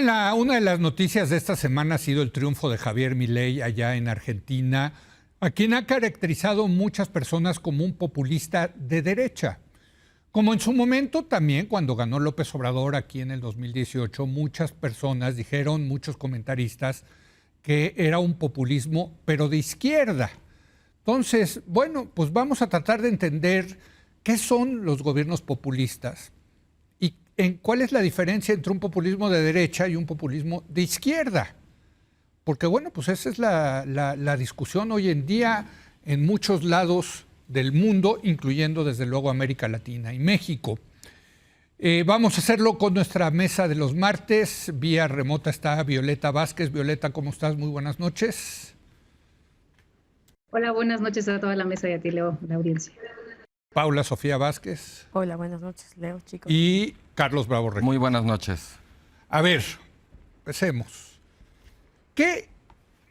Una de las noticias de esta semana ha sido el triunfo de Javier Milei allá en Argentina, a quien ha caracterizado muchas personas como un populista de derecha. Como en su momento también, cuando ganó López Obrador aquí en el 2018, muchas personas dijeron, muchos comentaristas, que era un populismo, pero de izquierda. Entonces, bueno, pues vamos a tratar de entender qué son los gobiernos populistas y cuál es la diferencia entre un populismo de derecha y un populismo de izquierda. Porque, bueno, pues esa es la discusión hoy en día en muchos lados del mundo, incluyendo desde luego América Latina y México. Vamos a hacerlo con nuestra mesa de los martes. Vía remota está Violeta Vázquez. Violeta, ¿cómo estás? Muy buenas noches. Hola, buenas noches a toda la mesa y a ti, Leo, la audiencia. Paula Sofía Vázquez. Hola, buenas noches, Leo, chicos. Y Carlos Bravo Regil. Muy buenas noches. A ver, empecemos.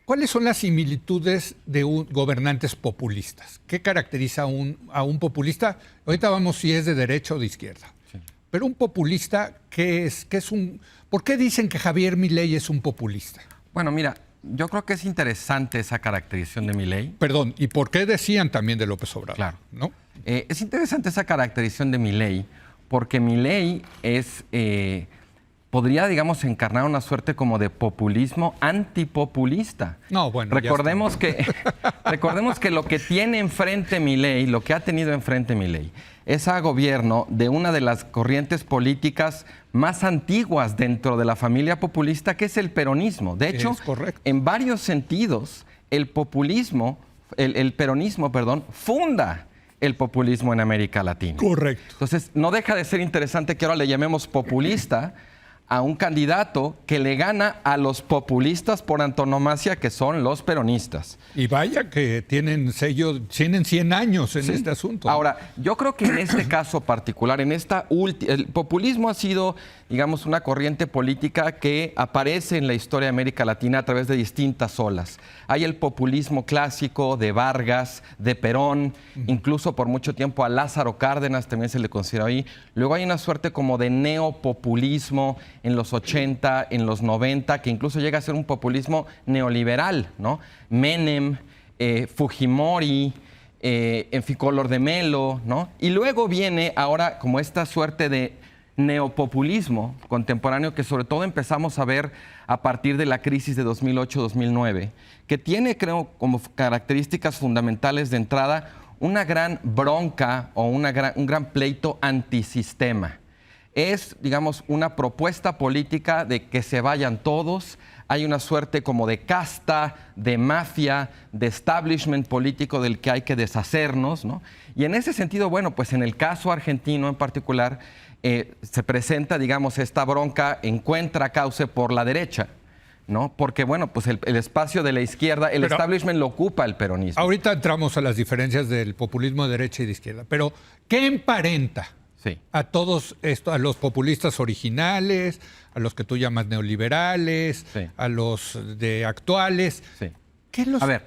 ¿Cuáles son las similitudes de gobernantes populistas? ¿Qué caracteriza a un populista? Ahorita vamos si es de derecha o de izquierda. Sí. Pero un populista, ¿por qué dicen que Javier Milei es un populista? Bueno, mira, yo creo que es interesante esa caracterización de Milei. Perdón, ¿y por qué decían también de López Obrador? Claro. ¿No? Es interesante esa caracterización de Milei, porque Milei podría, digamos, encarnar una suerte como de populismo antipopulista. No, bueno. Recordemos que lo que tiene enfrente Milei, lo que ha tenido enfrente Milei, es a gobierno de una de las corrientes políticas más antiguas dentro de la familia populista, que es el peronismo. De hecho, en varios sentidos, el peronismo, funda el populismo en América Latina. Correcto. Entonces, no deja de ser interesante que ahora le llamemos populista a un candidato que le gana a los populistas por antonomasia, que son los peronistas. Y vaya que tienen 100 años en este asunto. Ahora, yo creo que en este caso particular, el populismo ha sido, digamos, una corriente política que aparece en la historia de América Latina a través de distintas olas. Hay el populismo clásico de Vargas, de Perón, incluso por mucho tiempo a Lázaro Cárdenas también se le considera ahí. Luego hay una suerte como de neopopulismo en los 80, en los 90, que incluso llega a ser un populismo neoliberal, ¿no? Menem, Fujimori, en fin, Collor de Mello, ¿no? Y luego viene ahora como esta suerte de neopopulismo contemporáneo que sobre todo empezamos a ver a partir de la crisis de 2008-2009, que tiene, creo, como características fundamentales de entrada una gran bronca o un gran pleito antisistema. Es, digamos, una propuesta política de que se vayan todos. Hay una suerte como de casta, de mafia, de establishment político del que hay que deshacernos, ¿no? Y en ese sentido, bueno, pues en el caso argentino en particular, se presenta, digamos, esta bronca, encuentra cauce por la derecha, ¿no? Porque, bueno, pues el espacio de la izquierda, el establishment lo ocupa el peronismo. Ahorita entramos a las diferencias del populismo de derecha y de izquierda, pero ¿qué emparenta a todos esto, a los populistas originales, a los que tú llamas neoliberales, a los de actuales? Sí. A ver,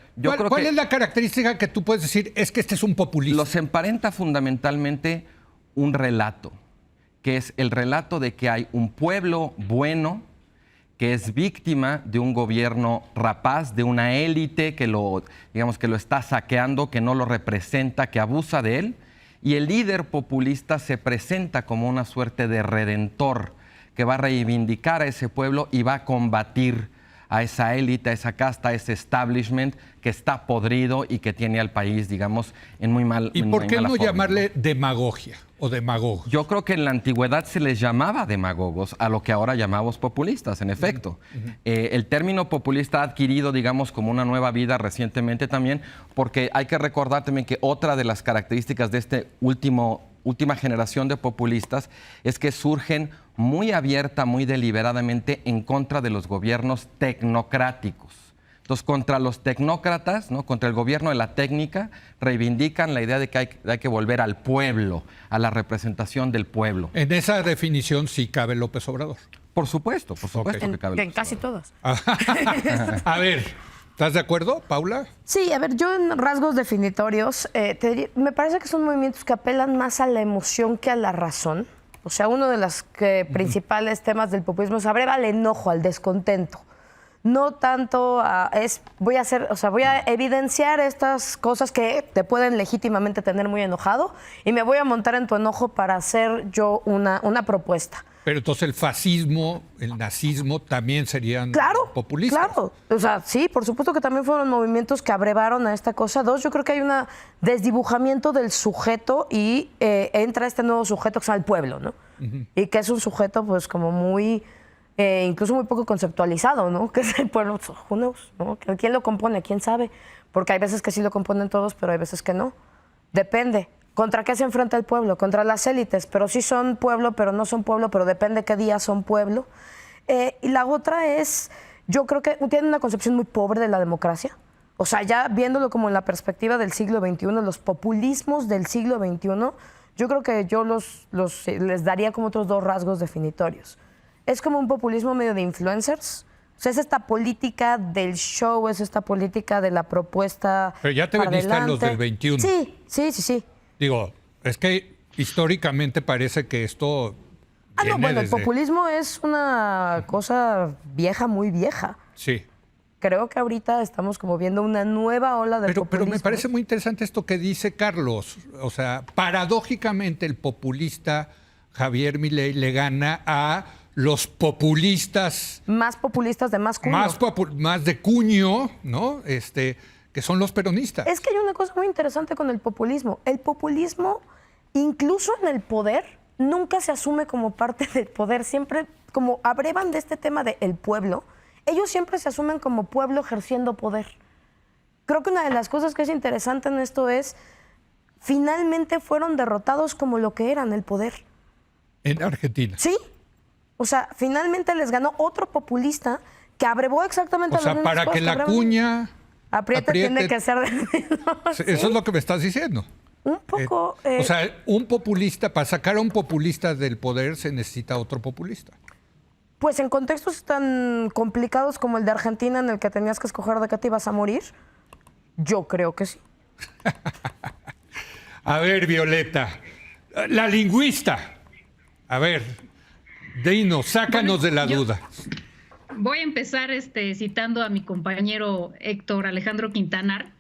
¿cuál es la característica que tú puedes decir es que este es un populista? Los emparenta fundamentalmente un relato, que es el relato de que hay un pueblo bueno que es víctima de un gobierno rapaz, de una élite que lo está saqueando, que no lo representa, que abusa de él. Y el líder populista se presenta como una suerte de redentor que va a reivindicar a ese pueblo y va a combatir a esa élite, a esa casta, a ese establishment que está podrido y que tiene al país, digamos, en muy mal ¿Y por qué no forma, llamarle demagogia o demagogos? Yo creo que en la antigüedad se les llamaba demagogos a lo que ahora llamamos populistas, en efecto. El término populista ha adquirido, digamos, como una nueva vida recientemente también, porque hay que recordar también que otra de las características de esta última generación de populistas es que surgen muy abierta, muy deliberadamente en contra de los gobiernos tecnocráticos. Entonces, contra los tecnócratas, ¿no? Contra el gobierno de la técnica, reivindican la idea de que hay que volver al pueblo, a la representación del pueblo. En esa definición sí cabe López Obrador. Por supuesto que cabe López Obrador. En casi todas. A ver, ¿estás de acuerdo, Paula? Sí, a ver, yo en rasgos definitorios, me parece que son movimientos que apelan más a la emoción que a la razón. O sea, uno de los principales temas del populismo se abreva al enojo, al descontento. No tanto voy a evidenciar estas cosas que te pueden legítimamente tener muy enojado y me voy a montar en tu enojo para hacer yo una propuesta. Pero entonces el fascismo, el nazismo también serían populistas. Claro, o sea, sí, por supuesto que también fueron movimientos que abrevaron a esta cosa. Dos, yo creo que hay un desdibujamiento del sujeto y entra este nuevo sujeto que es el pueblo, ¿no? Y que es un sujeto pues como muy... incluso muy poco conceptualizado, ¿no? Que es el pueblo, who knows, ¿no? ¿Quién lo compone? ¿Quién sabe? Porque hay veces que sí lo componen todos, pero hay veces que no. Depende. ¿Contra qué se enfrenta el pueblo? Contra las élites, pero sí son pueblo, pero no son pueblo, pero depende qué día son pueblo. Y la otra es, yo creo que tienen una concepción muy pobre de la democracia. O sea, ya viéndolo como en la perspectiva del siglo XXI, los populismos del siglo XXI, yo creo que yo les daría como otros dos rasgos definitorios. Es como un populismo medio de influencers. O sea, es esta política del show, es esta política de la propuesta. Pero ya te veniste a los del 21. Sí. Digo, es que históricamente parece que esto el populismo es una cosa vieja, muy vieja. Sí. Creo que ahorita estamos como viendo una nueva ola de populismo. Pero me parece muy interesante esto que dice Carlos. O sea, paradójicamente el populista Javier Milei le gana a los populistas... Más populistas de más cuño. Más de cuño, ¿no? Que son los peronistas. Es que hay una cosa muy interesante con el populismo. El populismo, incluso en el poder, nunca se asume como parte del poder. Siempre, como abrevan de este tema del pueblo, ellos siempre se asumen como pueblo ejerciendo poder. Creo que una de las cosas que es interesante en esto es, finalmente fueron derrotados como lo que eran, el poder. En Argentina. Sí. O sea, finalmente les ganó otro populista que abrevó exactamente las mismas cosas. O sea, para que la cuña... Apriete tiene que ser de... ¿Sí? Eso es lo que me estás diciendo. Un poco... O sea, un populista, para sacar a un populista del poder se necesita otro populista. Pues en contextos tan complicados como el de Argentina, en el que tenías que escoger de qué te ibas a morir, yo creo que sí. A ver, Violeta, la lingüista. A ver, dinos, sácanos de la duda. Voy a empezar citando a mi compañero Héctor Alejandro Quintanar,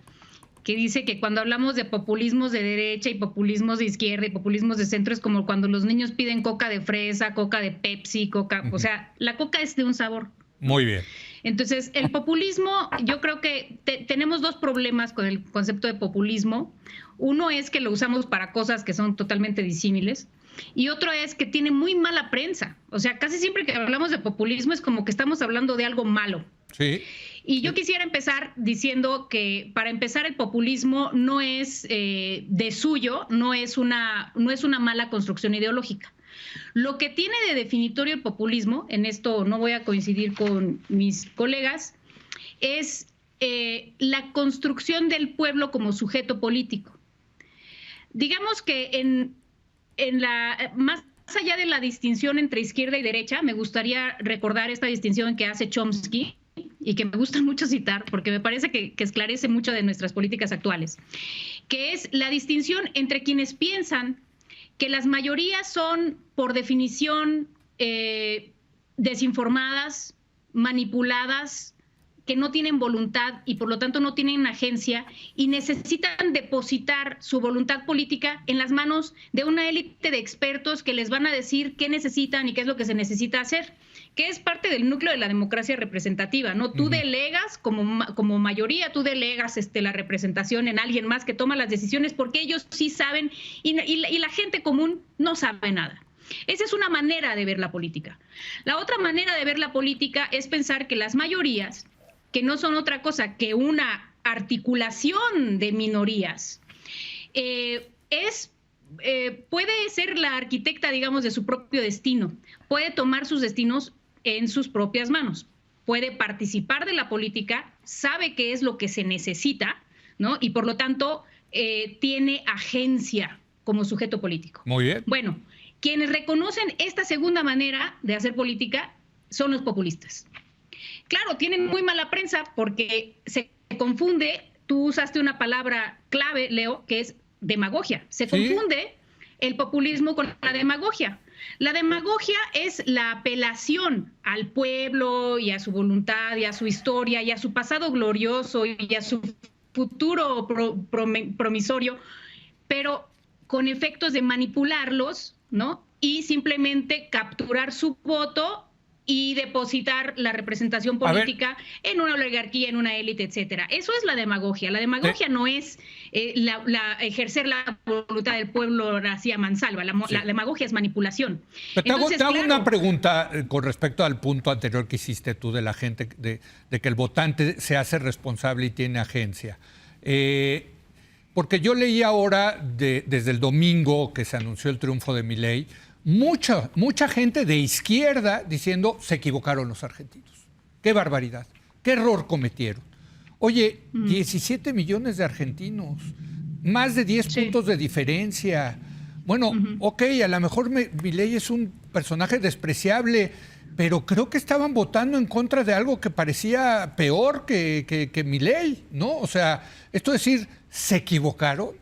que dice que cuando hablamos de populismos de derecha y populismos de izquierda y populismos de centro es como cuando los niños piden coca de fresa, coca de Pepsi, coca, o sea, la coca es de un sabor. Muy bien. Entonces, el populismo, yo creo que tenemos dos problemas con el concepto de populismo. Uno es que lo usamos para cosas que son totalmente disímiles. Y otro es que tiene muy mala prensa. O sea, casi siempre que hablamos de populismo es como que estamos hablando de algo malo. Sí. Y yo quisiera empezar diciendo que, para empezar, el populismo no es de suyo, no es una mala construcción ideológica. Lo que tiene de definitorio el populismo, en esto no voy a coincidir con mis colegas, es la construcción del pueblo como sujeto político. Digamos que más allá de la distinción entre izquierda y derecha, me gustaría recordar esta distinción que hace Chomsky y que me gusta mucho citar porque me parece que esclarece mucho de nuestras políticas actuales, que es la distinción entre quienes piensan que las mayorías son, por definición, desinformadas, manipuladas, que no tienen voluntad y por lo tanto no tienen agencia y necesitan depositar su voluntad política en las manos de una élite de expertos que les van a decir qué necesitan y qué es lo que se necesita hacer, que es parte del núcleo de la democracia representativa, ¿no? Tú delegas como mayoría, tú delegas la representación en alguien más que toma las decisiones porque ellos sí saben y la gente común no sabe nada. Esa es una manera de ver la política. La otra manera de ver la política es pensar que las mayorías, que no son otra cosa que una articulación de minorías, puede ser la arquitecta, digamos, de su propio destino, puede tomar sus destinos en sus propias manos, puede participar de la política, sabe qué es lo que se necesita, ¿no? Y por lo tanto tiene agencia como sujeto político. Muy bien. Bueno, quienes reconocen esta segunda manera de hacer política son los populistas. Claro, tienen muy mala prensa porque se confunde, tú usaste una palabra clave, Leo, que es demagogia. Se confunde el populismo con la demagogia. La demagogia es la apelación al pueblo y a su voluntad y a su historia y a su pasado glorioso y a su futuro promisorio, pero con efectos de manipularlos, ¿no? Y simplemente capturar su voto y depositar la representación política en una oligarquía, en una élite, etcétera. Eso es la demagogia. La demagogia no es ejercer la voluntad del pueblo así a mansalva. La demagogia es manipulación. Entonces, te hago una pregunta con respecto al punto anterior que hiciste tú de la gente, de que el votante se hace responsable y tiene agencia. Porque yo leí ahora, desde el domingo que se anunció el triunfo de Milei, mucha gente de izquierda diciendo se equivocaron los argentinos. Qué barbaridad, qué error cometieron. Oye, 17 millones de argentinos, más de 10 puntos de diferencia. Bueno, ok, a lo mejor Milei es un personaje despreciable, pero creo que estaban votando en contra de algo que parecía peor que Milei, ¿no? O sea, esto es decir, ¿se equivocaron?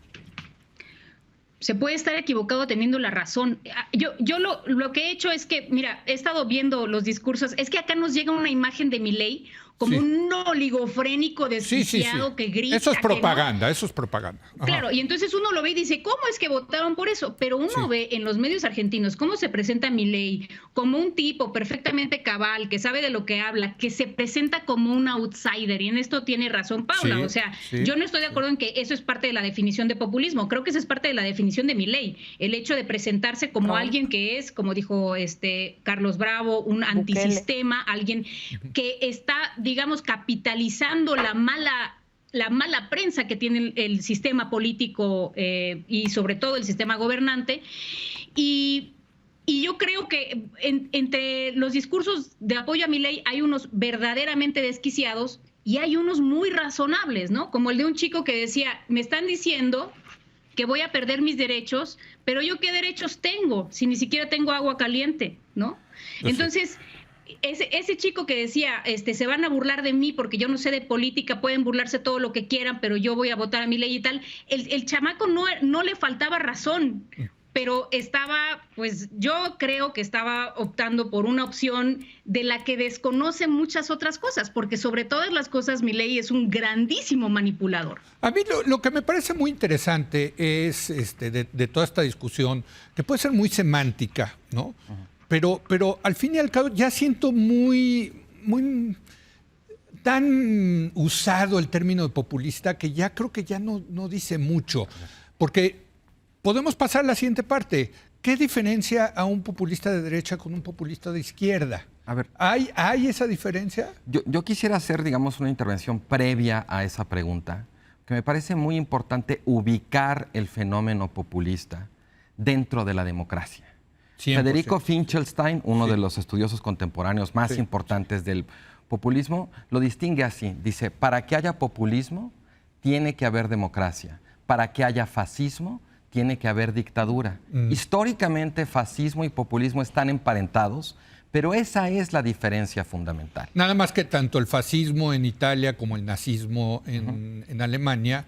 Se puede estar equivocado teniendo la razón. Yo lo que he hecho es que, mira, he estado viendo los discursos, es que acá nos llega una imagen de Milei como un oligofrénico desquiciado que grita. Eso es propaganda, eso es propaganda. Ajá. Claro, y entonces uno lo ve y dice, ¿cómo es que votaron por eso? Pero uno ve en los medios argentinos cómo se presenta Milei como un tipo perfectamente cabal, que sabe de lo que habla, que se presenta como un outsider, y en esto tiene razón Paula. O sea, yo no estoy de acuerdo en que eso es parte de la definición de populismo. Creo que eso es parte de la definición de Milei. El hecho de presentarse como alguien que es, como dijo Carlos Bravo, un antisistema, alguien que está, digamos, capitalizando la mala prensa que tiene el sistema político y sobre todo el sistema gobernante. Y yo creo que entre los discursos de apoyo a Milei hay unos verdaderamente desquiciados y hay unos muy razonables, ¿no? Como el de un chico que decía, me están diciendo que voy a perder mis derechos, pero ¿yo qué derechos tengo si ni siquiera tengo agua caliente, ¿no? Entonces, ese chico que decía, se van a burlar de mí porque yo no sé de política, pueden burlarse todo lo que quieran, pero yo voy a votar a Milei y tal, el chamaco no le faltaba razón, pero estaba, pues yo creo que estaba optando por una opción de la que desconoce muchas otras cosas, porque sobre todas las cosas Milei es un grandísimo manipulador. A mí lo que me parece muy interesante es de toda esta discusión, que puede ser muy semántica, ¿no? Pero al fin y al cabo ya siento muy tan usado el término de populista que ya creo que ya no dice mucho. Porque podemos pasar a la siguiente parte. ¿Qué diferencia a un populista de derecha con un populista de izquierda? A ver, ¿Hay esa diferencia? Yo quisiera hacer, digamos, una intervención previa a esa pregunta, que me parece muy importante ubicar el fenómeno populista dentro de la democracia. 100%. Federico Finkelstein, uno de los estudiosos contemporáneos más importantes del populismo, lo distingue así. Dice, para que haya populismo, tiene que haber democracia. Para que haya fascismo, tiene que haber dictadura. Históricamente, fascismo y populismo están emparentados, pero esa es la diferencia fundamental. Nada más que tanto el fascismo en Italia como el nazismo en Alemania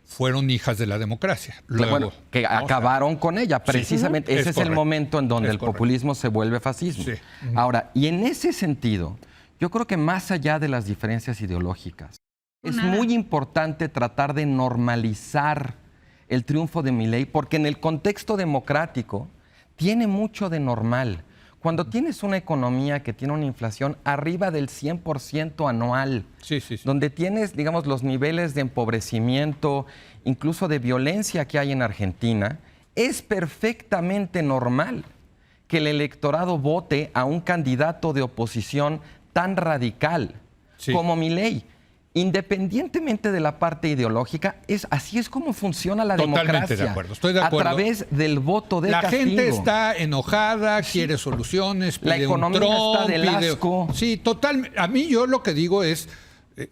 fueron hijas de la democracia. Luego, bueno, que acabaron con ella, precisamente. Ese es el momento en donde el populismo se vuelve fascismo. Ahora, y en ese sentido, yo creo que más allá de las diferencias ideológicas, es muy importante tratar de normalizar el triunfo de Milei, porque en el contexto democrático tiene mucho de normal. Cuando tienes una economía que tiene una inflación arriba del 100% anual, donde tienes, digamos, los niveles de empobrecimiento, incluso de violencia que hay en Argentina, es perfectamente normal que el electorado vote a un candidato de oposición tan radical como Milei. Independientemente de la parte ideológica, así es como funciona la democracia. Totalmente de acuerdo, estoy de acuerdo. A través del voto de castigo. La gente está enojada, quiere soluciones, pide la economía un Trump, está del asco. Sí, totalmente. A mí yo lo que digo es,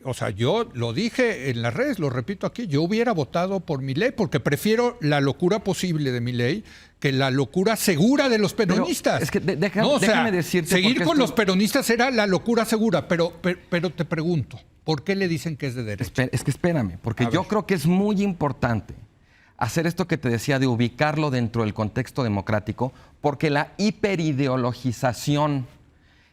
o sea, yo lo dije en las redes, lo repito aquí, yo hubiera votado por Milei porque prefiero la locura posible de Milei que la locura segura de los peronistas. Pero es que déjame decirte... Seguir con los peronistas era la locura segura, pero te pregunto, ¿por qué le dicen que es de derecha? Es que espérame, porque yo creo que es muy importante hacer esto que te decía de ubicarlo dentro del contexto democrático, porque la hiperideologización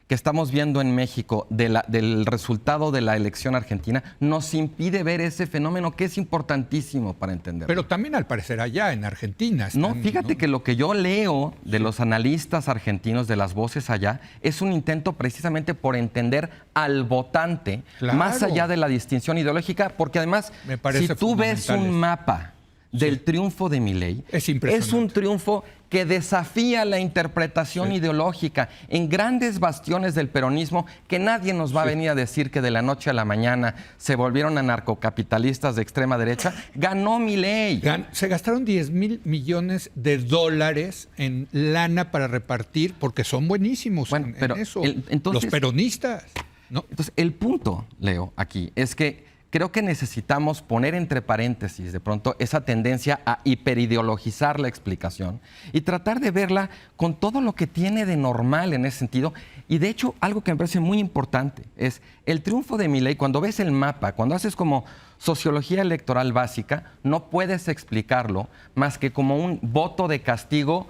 que estamos viendo en México del resultado de la elección argentina nos impide ver ese fenómeno que es importantísimo para entenderlo. Pero también al parecer allá en Argentina. No, fíjate que lo que yo leo de los analistas argentinos, de las voces allá, es un intento precisamente por entender al votante, Claro. más allá de la distinción ideológica, porque además, Me parece si tú ves fundamental un eso. mapa del triunfo de Milei, Es impresionante. es un triunfo que desafía la interpretación ideológica en grandes bastiones del peronismo que nadie nos va a venir a decir que de la noche a la mañana se volvieron anarcocapitalistas de extrema derecha. Ganó Milei. Se gastaron 10,000 millones de dólares en lana para repartir porque son buenísimos Bueno, en pero eso. entonces- Los peronistas, ¿no? Entonces, el punto, Leo, aquí es que creo que necesitamos poner entre paréntesis de pronto esa tendencia a hiperideologizar la explicación y tratar de verla con todo lo que tiene de normal en ese sentido. Y de hecho, algo que me parece muy importante es el triunfo de Milei. Cuando ves el mapa, cuando haces como sociología electoral básica, no puedes explicarlo más que como un voto de castigo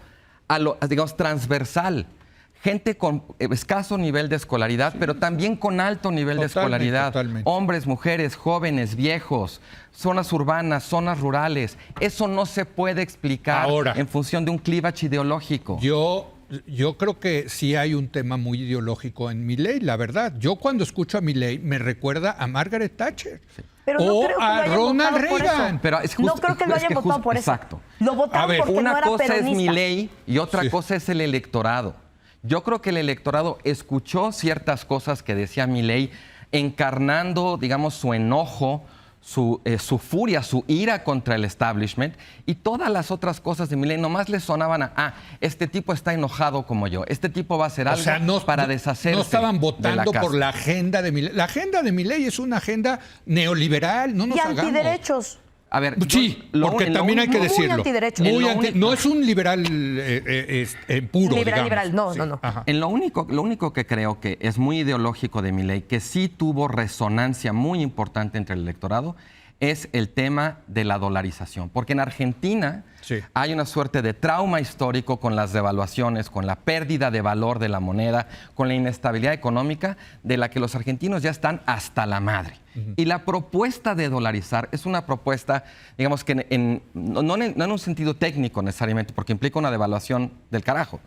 a lo, digamos, transversal. Gente con escaso nivel de escolaridad, pero también con alto nivel de escolaridad. Totalmente. Hombres, mujeres, jóvenes, viejos, zonas urbanas, zonas rurales. Eso no se puede explicar Ahora, en función de un clivaje ideológico. Yo creo que sí hay un tema muy ideológico en Milei, la verdad. Yo cuando escucho a Milei me recuerda a Margaret Thatcher. Pero no o creo que a lo hayan Ronald votado por Reagan. eso. Pero es No justo- creo que lo es hayan que votado justo- por eso. exacto. Lo votaron A ver, porque no Una era cosa peronista. es Milei y otra Sí. cosa es el electorado. Yo creo que el electorado escuchó ciertas cosas que decía Milei, encarnando, digamos, su enojo, su furia, su ira contra el establishment, y todas las otras cosas de Milei nomás le sonaban a, este tipo está enojado como yo, este tipo va a hacer O algo sea, para deshacerse. no estaban de votando por casta. la agenda de Milei. La agenda de Milei es una agenda neoliberal, no nos Y hagamos. antiderechos. A ver, Sí, porque también hay que muy decirlo. antiderechos. No es un liberal puro, Liberal, digamos. liberal, no, Sí. no, no. Ajá. Lo único que creo que es muy ideológico de Milei, que sí tuvo resonancia muy importante entre el electorado, es el tema de la dolarización. Porque en Argentina Sí. hay una suerte de trauma histórico con las devaluaciones, con la pérdida de valor de la moneda, con la inestabilidad económica de la que los argentinos ya están hasta la madre. Y la propuesta de dolarizar es una propuesta, digamos que no en un sentido técnico necesariamente, porque implica una devaluación del carajo,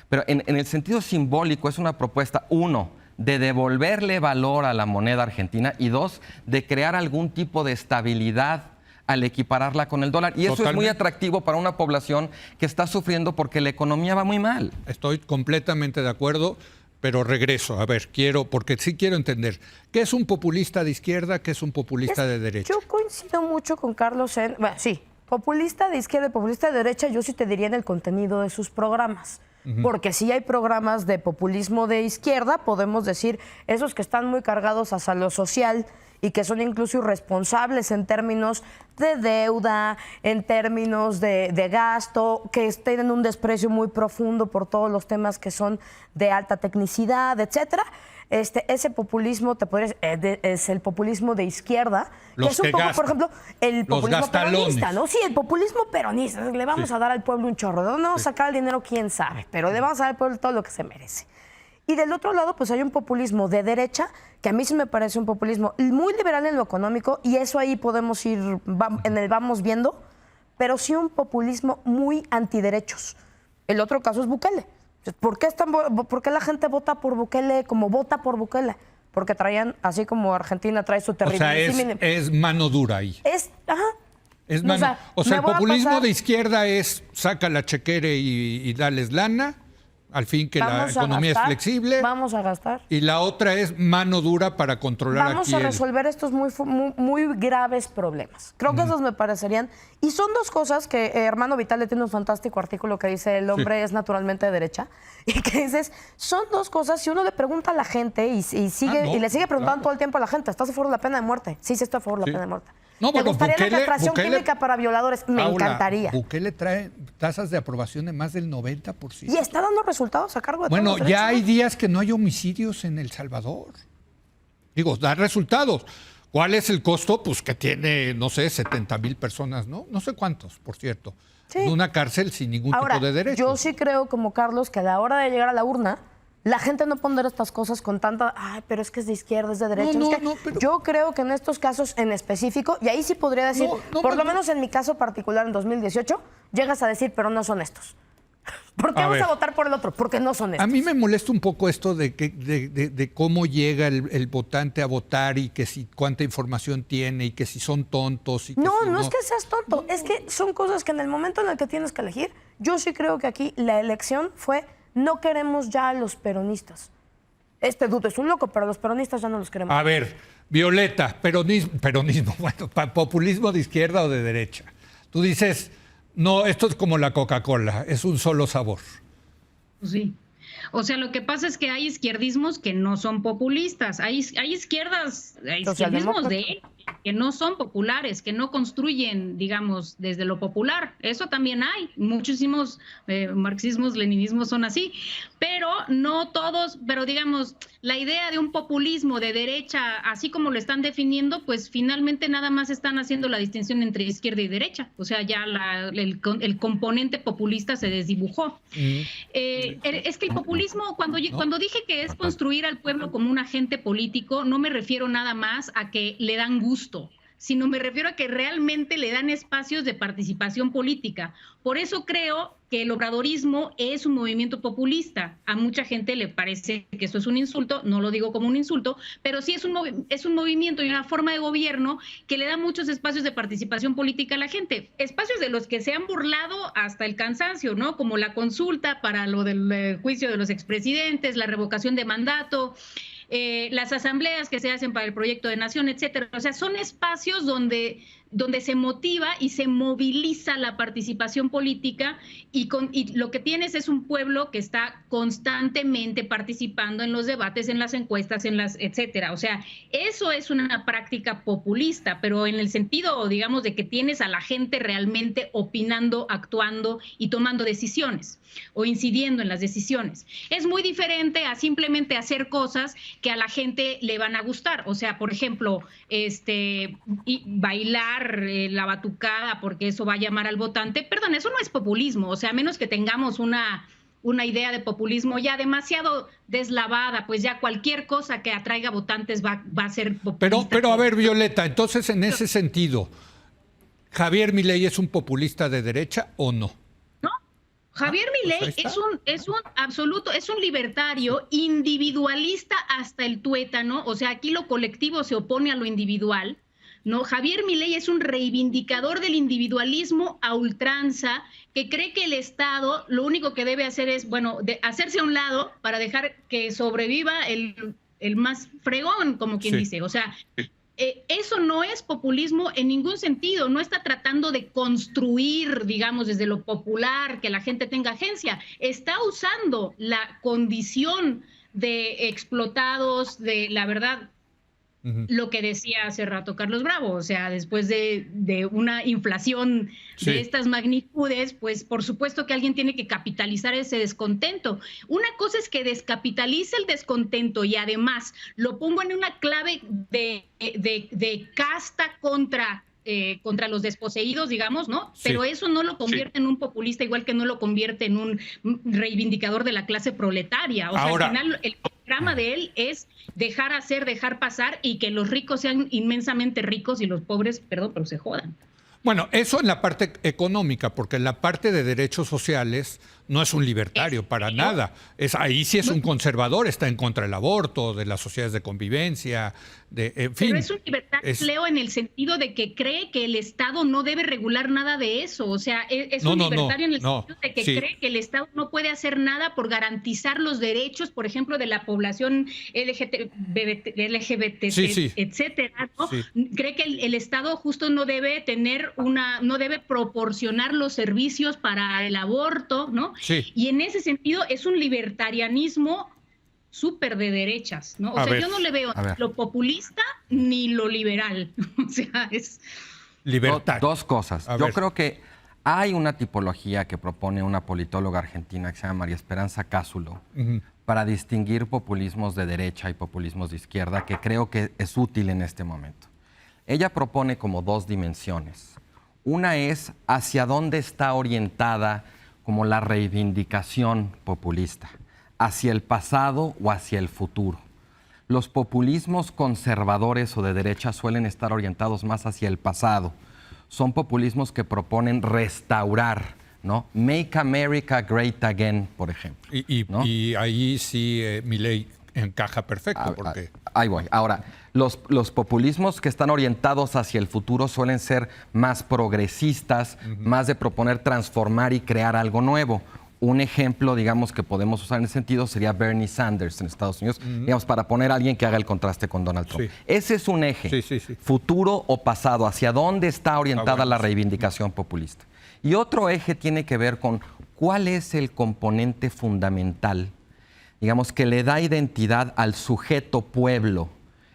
pero en el sentido simbólico es una propuesta, uno, de devolverle valor a la moneda argentina y dos, de crear algún tipo de estabilidad al equipararla con el dólar. Y eso es muy Totalmente. atractivo para una población que está sufriendo porque la economía va muy mal. Estoy completamente de acuerdo, pero regreso. A ver, porque sí quiero entender. ¿Qué es un populista de izquierda? ¿Qué es un populista de derecha? Yo coincido mucho con Carlos en... Bueno, sí, populista de izquierda y populista de derecha, yo sí te diría en el contenido de sus programas. Porque sí hay programas de populismo de izquierda, podemos decir, esos que están muy cargados hacia lo social y que son incluso irresponsables en términos de deuda, en términos de gasto, que tienen un desprecio muy profundo por todos los temas que son de alta tecnicidad, etcétera. Ese populismo es el populismo de izquierda, Los que es un que poco, gastan. por ejemplo, el Los populismo gastalones. peronista, ¿no? Sí, el populismo peronista. Le vamos a dar al pueblo un chorro. ¿De dónde vamos a sacar el dinero? Quién sabe. Pero le vamos a dar al pueblo todo lo que se merece. Y del otro lado, pues hay un populismo de derecha, que a mí sí me parece un populismo muy liberal en lo económico, y eso ahí podemos ir, en el vamos viendo, pero sí un populismo muy antiderechos. El otro caso es Bukele. ¿Por qué la gente vota por Bukele como vota por Bukele? Porque traían, así como Argentina trae su O sea, terrible... es mano dura ahí. Ajá. Es O mano- sea, o sea, me el voy a populismo pasar- de izquierda es saca la chequere y dales lana, al fin que la Vamos a economía gastar, es flexible. Vamos a gastar. Y la otra es mano dura para controlar Vamos aquí a resolver estos muy graves problemas. Creo que esos me parecerían. Y son dos cosas que Hermano Vitale tiene un fantástico artículo que dice: el hombre es naturalmente de derecha. Y que dices, son dos cosas. Si uno le pregunta a la gente y le sigue preguntando claro. todo el tiempo a la gente, ¿estás a favor de la pena de muerte? Sí, estoy a favor de la Sí. pena de muerte. No, ¿Te bueno, gustaría la Bukele- castración Bukele- química para violadores? Me Paula, encantaría. Bukele trae tasas de aprobación de más del 90%. Y está dando resultados a cargo de Bueno, todos los ya hay derechos. días que no hay homicidios en El Salvador. Digo, da resultados. ¿Cuál es el costo? Pues que tiene, no sé, 70,000 personas, ¿no? No sé cuántos, por cierto. Sí. En una cárcel sin ningún Ahora, tipo de derecho. yo sí creo, como Carlos, que a la hora de llegar a la urna, la gente no pondrá estas cosas con tanta, ay, pero es que es de izquierda, es de derecha. No, es que no, pero... Yo creo que en estos casos en específico, y ahí sí podría decir, por lo menos en mi caso particular en 2018, llegas a decir, pero no son estos. ¿Por qué vamos a votar por el otro? Porque no son estos. A mí me molesta un poco esto de cómo llega el votante a votar y que si cuánta información tiene y que si son tontos. Y que no, si no es que seas tonto, es que son cosas que en el momento en el que tienes que elegir, yo sí creo que aquí la elección fue, no queremos ya a los peronistas. Este dudo es un loco, pero los peronistas ya no los queremos. A ver, Violeta, peronismo, bueno, populismo de izquierda o de derecha. Tú dices... No, esto es como la Coca-Cola, es un solo sabor. Sí. O sea, lo que pasa es que hay izquierdismos que no son populistas, hay izquierdismos que no son populares, que no construyen, digamos, desde lo popular. Eso también hay. Muchísimos marxismos, leninismos son así, pero no todos, pero digamos, la idea de un populismo de derecha, así como lo están definiendo, pues finalmente nada más están haciendo la distinción entre izquierda y derecha. O sea, ya el componente populista se desdibujó. Es que el populismo, cuando dije que es construir al pueblo como un agente político, no me refiero nada más a que le dan gusto, sino me refiero a que realmente le dan espacios de participación política. Por eso creo que el obradorismo es un movimiento populista. A mucha gente le parece que eso es un insulto, no lo digo como un insulto, pero sí es un movimiento y una forma de gobierno que le da muchos espacios de participación política a la gente. Espacios de los que se han burlado hasta el cansancio, ¿no? Como la consulta para lo del juicio de los expresidentes, la revocación de mandato, las asambleas que se hacen para el proyecto de nación, etcétera. O sea, son espacios donde se motiva y se moviliza la participación política y lo que tienes es un pueblo que está constantemente participando en los debates, en las encuestas, etcétera. O sea, eso es una práctica populista, pero en el sentido, digamos, de que tienes a la gente realmente opinando, actuando y tomando decisiones o incidiendo en las decisiones. Es muy diferente a simplemente hacer cosas que a la gente le van a gustar. O sea, por ejemplo, bailar la batucada porque eso va a llamar al votante. Perdón, eso no es populismo. O sea, a menos que tengamos una idea de populismo ya demasiado deslavada, pues ya cualquier cosa que atraiga votantes va a ser populista. Pero a ver, Violeta, entonces en ese sentido, ¿Javier Milei es un populista de derecha o no? Javier Milei es un libertario, individualista hasta el tuétano. O sea, aquí lo colectivo se opone a lo individual. No, Javier Milei es un reivindicador del individualismo a ultranza, que cree que el Estado lo único que debe hacer es, hacerse a un lado para dejar que sobreviva el más fregón, como quien dice. O sea, eso no es populismo en ningún sentido. No está tratando de construir, digamos, desde lo popular, que la gente tenga agencia. Está usando la condición de explotados, de la verdad, lo que decía hace rato Carlos Bravo. O sea, después de una inflación de estas magnitudes, pues por supuesto que alguien tiene que capitalizar ese descontento. Una cosa es que descapitalice el descontento y además lo pongo en una clave de casta contra los desposeídos, digamos, ¿no? Sí. Pero eso no lo convierte en un populista, igual que no lo convierte en un reivindicador de la clase proletaria. O sea, al final el programa de él es dejar hacer, dejar pasar y que los ricos sean inmensamente ricos y los pobres, perdón, pero se jodan. Bueno, eso en la parte económica, porque en la parte de derechos sociales no es un libertario para nada. Ahí sí es un conservador, está en contra del aborto, de las sociedades de convivencia, en fin. Pero es un libertario, Leo, en el sentido de que cree que el Estado no debe regular nada de eso. O sea, es un libertario en el sentido de que cree que el Estado no puede hacer nada por garantizar los derechos, por ejemplo, de la población LGBT, etcétera, ¿no? Sí. Cree que el Estado justo no debe no debe proporcionar los servicios para el aborto, ¿no? Sí. Y en ese sentido es un libertarianismo súper de derechas, ¿no? O sea, yo no le veo lo populista ni lo liberal. O sea, es... Libertad. Dos cosas. Yo creo que hay una tipología que propone una politóloga argentina que se llama María Esperanza Cásulo para distinguir populismos de derecha y populismos de izquierda, que creo que es útil en este momento. ella propone como dos dimensiones. Una es hacia dónde está orientada como la reivindicación populista, hacia el pasado o hacia el futuro. Los populismos conservadores o de derecha suelen estar orientados más hacia el pasado. Son populismos que proponen restaurar, ¿no? Make America Great Again, por ejemplo. ¿no? Y ahí sí Milei encaja perfecto. Porque... Ahí voy. Ahora, los populismos que están orientados hacia el futuro suelen ser más progresistas, más de proponer transformar y crear algo nuevo. Un ejemplo, digamos, que podemos usar en ese sentido sería Bernie Sanders en Estados Unidos, digamos, para poner a alguien que haga el contraste con Donald Trump. Sí. Ese es un eje, sí. futuro o pasado, hacia dónde está orientada la reivindicación populista. Y otro eje tiene que ver con cuál es el componente fundamental, digamos, que le da identidad al sujeto pueblo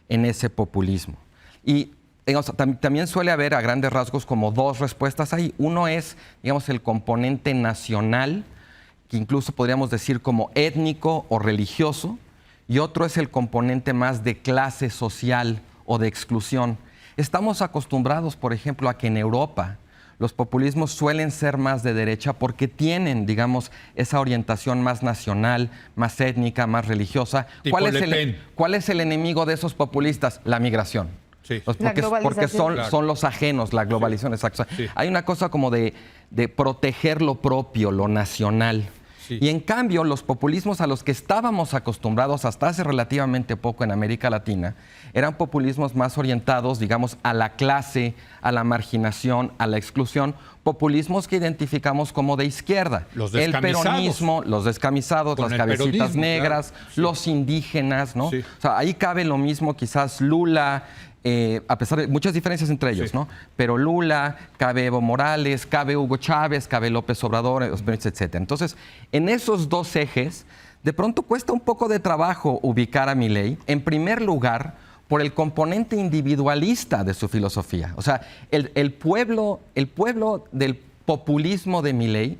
en ese populismo. Y digamos, también suele haber a grandes rasgos como dos respuestas ahí. Uno es, digamos, el componente nacional, que incluso podríamos decir como étnico o religioso, y otro es el componente más de clase social o de exclusión. Estamos acostumbrados, por ejemplo, a que en Europa los populismos suelen ser más de derecha porque tienen, digamos, esa orientación más nacional, más étnica, más religiosa. ¿Cuál es el enemigo de esos populistas? La migración. Sí. Porque son los ajenos, la globalización, exacto. Sí. Hay una cosa como de proteger lo propio, lo nacional. Sí. Y en cambio, los populismos a los que estábamos acostumbrados hasta hace relativamente poco en América Latina eran populismos más orientados, digamos, a la clase, a la marginación, a la exclusión, populismos que identificamos como de izquierda. Los el descamisados. peronismo, los descamisados, Con las el cabecitas peronismo, negras, claro. Sí. los indígenas, ¿no? Sí. O sea, ahí cabe lo mismo, quizás Lula, a pesar de muchas diferencias entre ellos, Sí. ¿no? Pero Lula, cabe Evo Morales, cabe Hugo Chávez, cabe López Obrador, etc. Entonces, en esos dos ejes, de pronto cuesta un poco de trabajo ubicar a Milei, en primer lugar, por el componente individualista de su filosofía. O sea, el pueblo del populismo de Milei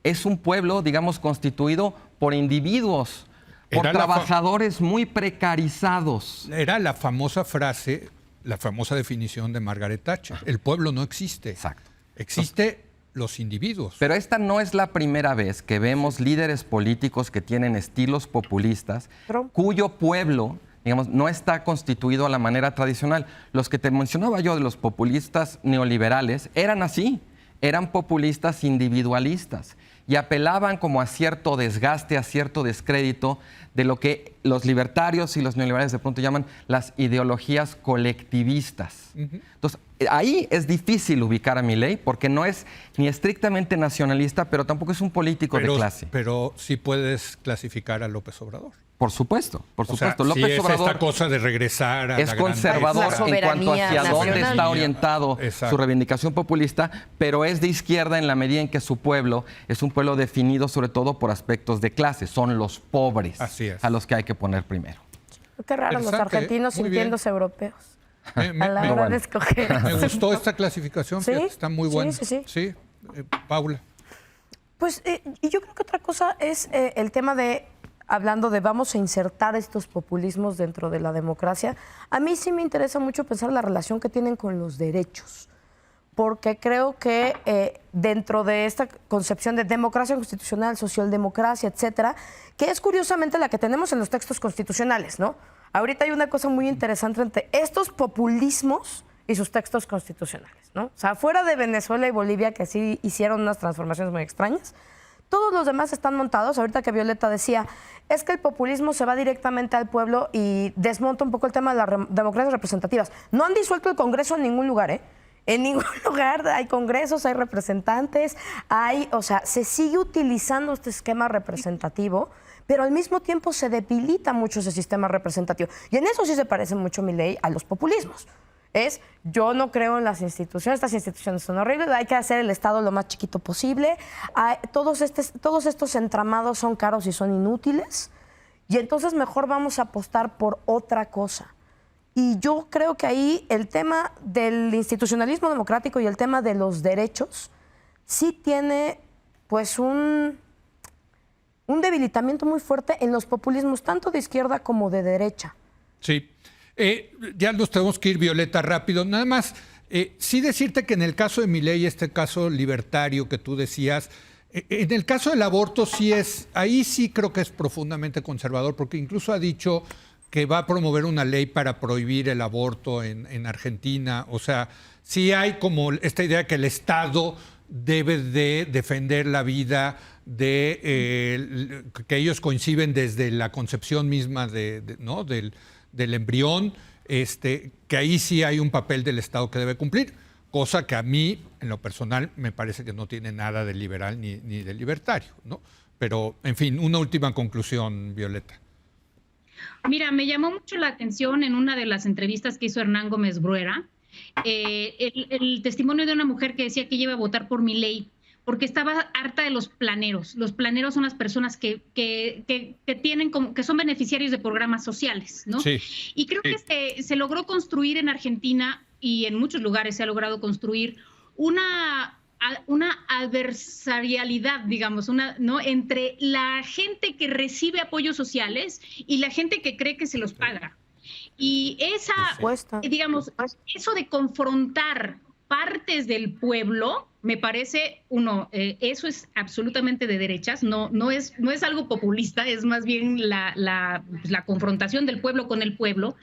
es un pueblo, digamos, constituido por individuos, por trabajadores muy precarizados. Era la famosa frase, la famosa definición de Margaret Thatcher. El pueblo no existe. Exacto. Existe los individuos. Pero esta no es la primera vez que vemos líderes políticos que tienen estilos populistas, cuyo pueblo, digamos, no está constituido a la manera tradicional. Los que te mencionaba yo de los populistas neoliberales eran así, eran populistas individualistas y apelaban como a cierto desgaste, a cierto descrédito de lo que los libertarios y los neoliberales de pronto llaman las ideologías colectivistas. Entonces, ahí es difícil ubicar a Milei porque no es ni estrictamente nacionalista, pero tampoco es un político de clase. Pero sí puedes clasificar a López Obrador. Por supuesto, por supuesto. O sea, López sí Obrador esta cosa de regresar a es la conservador grandeza. en cuanto hacia dónde Nacional. está orientado Exacto. su reivindicación populista, pero es de izquierda en la medida en que su pueblo es un pueblo definido sobre todo por aspectos de clase. Son los pobres Así es. a los que hay que poner primero. Qué raro, los Interesante, argentinos muy bien. sintiéndose europeos. Me A la hora de escoger. me gustó esta clasificación, ¿Sí? fíjate, está muy Sí, buena. sí. Paula. Pues, y yo creo que otra cosa es el tema de, hablando de vamos a insertar estos populismos dentro de la democracia, a mí sí me interesa mucho pensar la relación que tienen con los derechos, porque creo que dentro de esta concepción de democracia constitucional, socialdemocracia, etcétera, que es curiosamente la que tenemos en los textos constitucionales, ¿no? Ahorita hay una cosa muy interesante entre estos populismos y sus textos constitucionales, ¿no? O sea, fuera de Venezuela y Bolivia, que sí hicieron unas transformaciones muy extrañas, todos los demás están montados. Ahorita que Violeta decía, es que el populismo se va directamente al pueblo y desmonta un poco el tema de las democracias representativas. No han disuelto el Congreso en ningún lugar, ¿eh? En ningún lugar hay congresos, hay representantes, o sea, se sigue utilizando este esquema representativo, pero al mismo tiempo se debilita mucho ese sistema representativo. Y en eso sí se parece mucho Milei a los populismos. Yo no creo en las instituciones, estas instituciones son horribles, hay que hacer el Estado lo más chiquito posible, todos estos entramados son caros y son inútiles, y entonces mejor vamos a apostar por otra cosa. Y yo creo que ahí el tema del institucionalismo democrático y el tema de los derechos sí tiene pues un debilitamiento muy fuerte en los populismos, tanto de izquierda como de derecha. Sí. Ya nos tenemos que ir, Violeta, rápido. Nada más, sí decirte que en el caso de Milei, este caso libertario que tú decías, en el caso del aborto ahí sí creo que es profundamente conservador, porque incluso ha dicho que va a promover una ley para prohibir el aborto en Argentina. O sea, sí hay como esta idea que el Estado debe de defender la vida que ellos conciben desde la concepción misma ¿no? del embrión, que ahí sí hay un papel del Estado que debe cumplir, cosa que a mí, en lo personal, me parece que no tiene nada de liberal ni de libertario, ¿no? Pero, en fin, una última conclusión, Violeta. Mira, me llamó mucho la atención en una de las entrevistas que hizo Hernán Gómez Bruera, el testimonio de una mujer que decía que ella iba a votar por Milei porque estaba harta de los planeros. Los planeros son las personas que tienen que son beneficiarios de programas sociales, ¿no? Sí. Y creo que se logró construir en Argentina y en muchos lugares se ha logrado construir una adversarialidad, digamos, ¿no? Entre la gente que recibe apoyos sociales y la gente que cree que se los paga. Y digamos, eso de confrontar partes del pueblo, me parece, eso es absolutamente de derechas, no es algo populista, es más bien la confrontación del pueblo con el pueblo.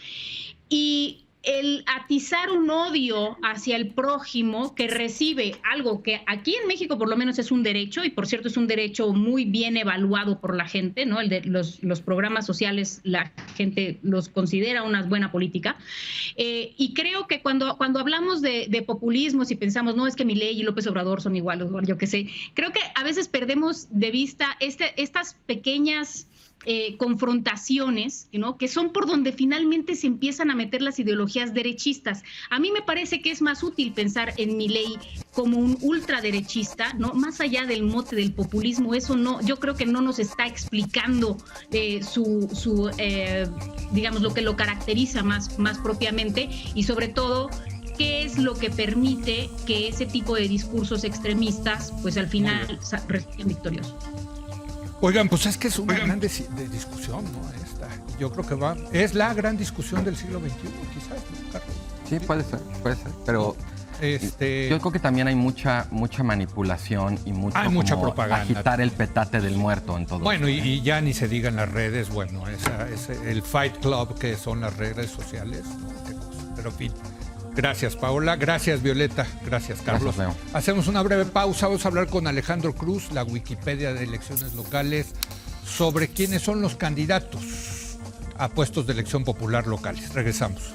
Y el atizar un odio hacia el prójimo que recibe algo que aquí en México por lo menos es un derecho, y por cierto es un derecho muy bien evaluado por la gente, ¿no? El de los programas sociales, la gente los considera una buena política. Y creo que cuando hablamos de populismos y pensamos, no, es que Milei y López Obrador son iguales, yo qué sé, creo que a veces perdemos de vista estas pequeñas confrontaciones, ¿no? Que son por donde finalmente se empiezan a meter las ideologías derechistas. A mí me parece que es más útil pensar en Milei como un ultraderechista, ¿no? Más allá del mote del populismo, eso no, yo creo que no nos está explicando digamos, lo que lo caracteriza más propiamente, y sobre todo qué es lo que permite que ese tipo de discursos extremistas pues al final resulten victoriosos. Oigan, pues es que es una gran discusión, ¿no? Yo creo que es la gran discusión del siglo XXI, quizás, ¿no, Carlos? Sí, puede ser, pero yo creo que también hay mucha manipulación y mucha propaganda. Agitar el petate del muerto en todo. Bueno, y ya ni se diga en las redes, bueno, el Fight Club que son las redes sociales, ¿no? Qué cosa. Pero en fin. Gracias, Paola. Gracias, Violeta. Gracias, Carlos. Gracias, Leo. Hacemos una breve pausa. Vamos a hablar con Alejandro Cruz, la Wikipedia de elecciones locales, sobre quiénes son los candidatos a puestos de elección popular locales. Regresamos.